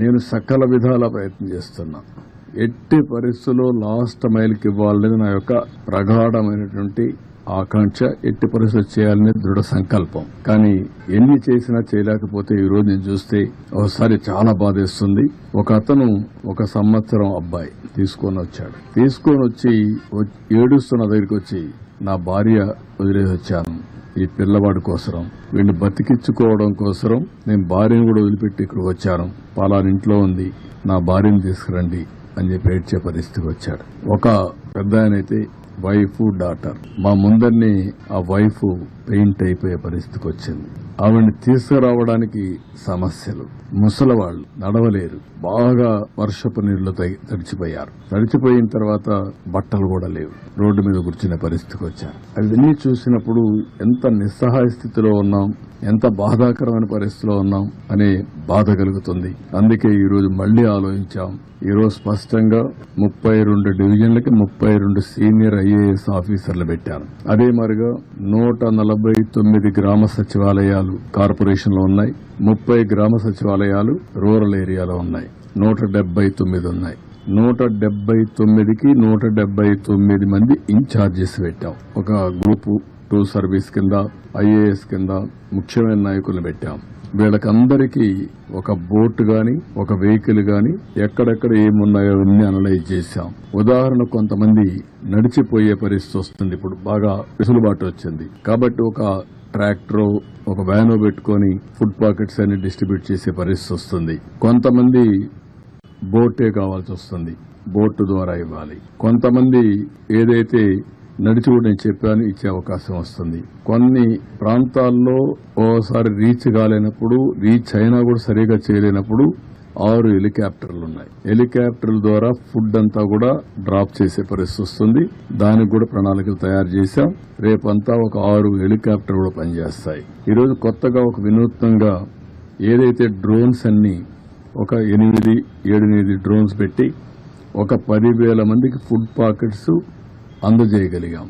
నేను సకల విధాల ప్రయత్నం చేస్తున్నా. ఎట్టి పరిస్థితుల్లో లాస్ట్ మైల్కి ఇవ్వాలనేది నా యొక్క ప్రగాఢమైనటువంటి ఆకాంక్ష. ఎట్టి పరిస్థితులు చేయాలనే దృఢ సంకల్పం. కానీ ఎన్ని చేసినా చేయలేకపోతే ఈ రోజు నేను చూస్తే ఒకసారి చాలా బాధేస్తుంది. ఒక అతను 1 సంవత్సరం అబ్బాయి తీసుకొని వచ్చాడు. తీసుకొని వచ్చి ఏడుస్తున్న దగ్గరికి వచ్చి, నా భార్య వదిలేసి వచ్చాను ఈ పిల్లవాడి కోసరం, వీడిని బతికించుకోవడం కోసరం నేను భార్యను కూడా వదిలిపెట్టి ఇక్కడికి వచ్చాను. పలానా ఇంట్లో ఉంది, నా భార్యను తీసుకురండి అని చెప్పి ఏడ్చే పరిస్థితికి వచ్చాడు. ఒక పెద్ద ఆయనైతే వైఫ్ డాటర్, మా ముందరిని ఆ వైఫ్ పెయింట్ అయిపోయే పరిస్థితికి వచ్చింది. ఆవిడ్ని తీసుకురావడానికి సమస్యలు. ముసలివాళ్లు నడవలేరు, బాగా వర్షపు నీళ్లు తడిచిపోయారు. తడిచిపోయిన తర్వాత బట్టలు కూడా లేవు, రోడ్డు మీద కూర్చునే పరిస్థితికి వచ్చారు. అవన్నీ చూసినప్పుడు ఎంత నిస్సహాయ స్థితిలో ఉన్నాం, ఎంత బాధాకరమైన పరిస్థితిలో ఉన్నాం అనే బాధ కలుగుతుంది. అందుకే ఈ రోజు మళ్లీ ఆలోచించాం. ఈ రోజు స్పష్టంగా 32 డివిజన్లకి 32 సీనియర్ ఐఏఎస్ ఆఫీసర్లు పెట్టాను. అదే మరిగా 149 గ్రామ సచివాలయాలు కార్పొరేషన్ లో ఉన్నాయి. 30 గ్రామ సచివాలయాలు రూరల్ ఏరియాలో ఉన్నాయి. 179 ఉన్నాయి. 179కి 179 మంది ఇన్ఛార్జెస్ పెట్టాం. ఒక గ్రూప్ 2 సర్వీస్ కింద, ఐఏఎస్ కింద ముఖ్యమైన నాయకులను పెట్టాం. వీళ్ళకందరికీ ఒక బోట్ గాని, ఒక వెహికల్ గాని, ఎక్కడెక్కడ ఏమున్నాయో అన్ని అనలైజ్ చేశాం. ఉదాహరణ, కొంతమంది నడిచిపోయే పరిస్థితి వస్తుంది. ఇప్పుడు బాగా వెసులుబాటు వచ్చింది కాబట్టి ఒక ట్రాక్టర్, ఒక వ్యాన్ పెట్టుకుని ఫుడ్ పాకెట్స్ అన్ని డిస్ట్రిబ్యూట్ చేసే పరిస్థితి వస్తుంది. కొంతమంది బోటే కావాల్సి వస్తుంది, బోటు ద్వారా ఇవ్వాలి. కొంతమంది ఏదైతే నడిచి కూడా నేను చెప్పాను ఇచ్చే అవకాశం వస్తుంది. కొన్ని ప్రాంతాల్లో ఓసారి రీచ్ కాలేనప్పుడు, రీచ్ అయినా కూడా సరిగా చేయలేనప్పుడు 6 హెలికాప్టర్లు ఉన్నాయి. హెలికాప్టర్ల ద్వారా ఫుడ్ అంతా కూడా డ్రాప్ చేసే పరిస్థితి వస్తుంది. దానికి కూడా ప్రణాళికలు తయారు చేశాం. రేపంతా ఒక 6 హెలికాప్టర్ కూడా పనిచేస్తాయి. ఈరోజు కొత్తగా ఒక వినూత్నంగా ఏదైతే డ్రోన్స్ అన్ని ఒక 8 డ్రోన్స్ పెట్టి ఒక 10,000 మందికి ఫుడ్ పాకెట్స్ అందజేయగలిగాం.